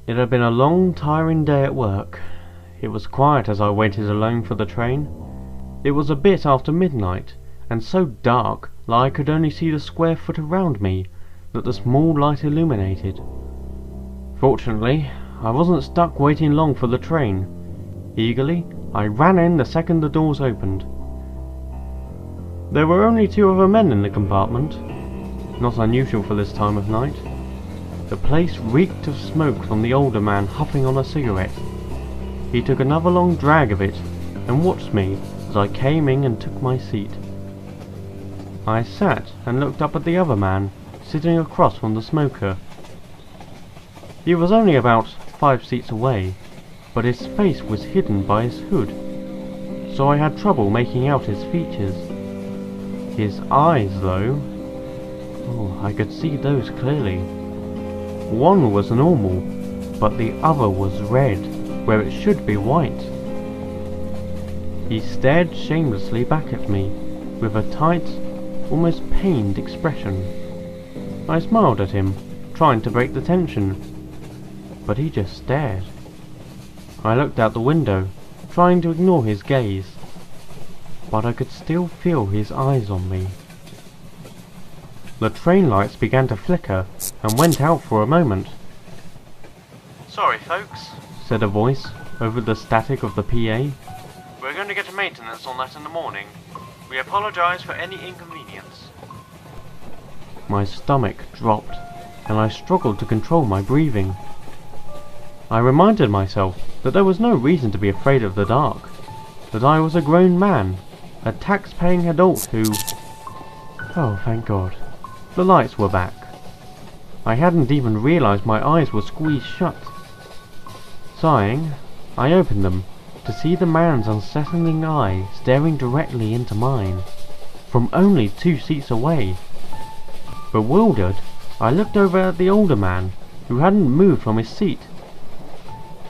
It had been a long, tiring day at work. It was quiet as I waited alone for the train. It was a bit after midnight, and so dark that I could only see the square foot around me that the small light illuminated. Fortunately, I wasn't stuck waiting long for the train. Eagerly, I ran in the second the doors opened. There were only 2 other men in the compartment, not unusual for this time of night. The place reeked of smoke from the older man huffing on a cigarette. He took another long drag of it and watched me as I came in and took my seat. I sat and looked up at the other man, sitting across from the smoker. He was only about 5 seats away, but his face was hidden by his hood, so I had trouble making out his features. His eyes, though, oh, I could see those clearly. One was normal, but the other was red, where it should be white. He stared shamelessly back at me, with a tight, almost pained expression. I smiled at him, trying to break the tension, but he just stared. I looked out the window, trying to ignore his gaze, but I could still feel his eyes on me. The train lights began to flicker and went out for a moment. "Sorry folks," said a voice over the static of the PA. "We're going to get a maintenance on that in the morning. We apologise for any inconvenience." My stomach dropped and I struggled to control my breathing. I reminded myself that there was no reason to be afraid of the dark, that I was a grown man, a tax-paying adult who... Oh, thank God. The lights were back. I hadn't even realised my eyes were squeezed shut. Sighing, I opened them to see the man's unsettling eye staring directly into mine, from only 2 seats away. Bewildered, I looked over at the older man, who hadn't moved from his seat.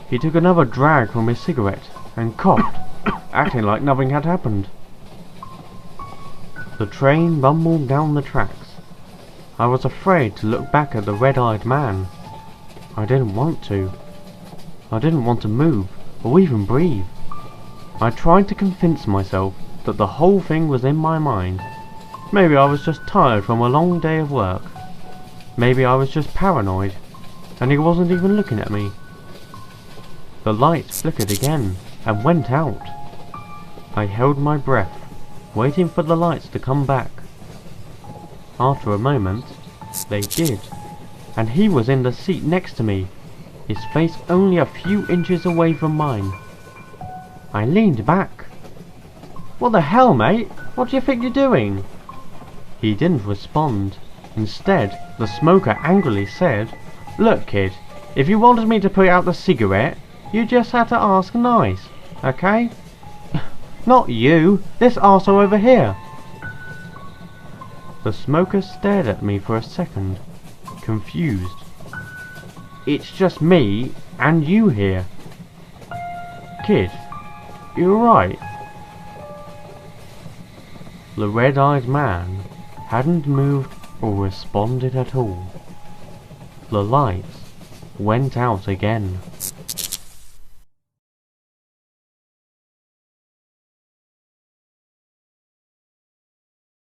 He took another drag from his cigarette and coughed, acting like nothing had happened. The train rumbled down the tracks. I was afraid to look back at the red-eyed man. I didn't want to. I didn't want to move, or even breathe. I tried to convince myself that the whole thing was in my mind. Maybe I was just tired from a long day of work. Maybe I was just paranoid, and he wasn't even looking at me. The lights flickered again, and went out. I held my breath, waiting for the lights to come back. After a moment, they did, and he was in the seat next to me, his face only a few inches away from mine. I leaned back. "What the hell, mate? What do you think you're doing?" He didn't respond. Instead, the smoker angrily said, "Look, kid, if you wanted me to put out the cigarette, you just had to ask nice, okay? Not you, this arsehole over here." The smoker stared at me for a second, confused. "It's just me and you here. Kid, you alright?" The red-eyed man hadn't moved or responded at all. The lights went out again.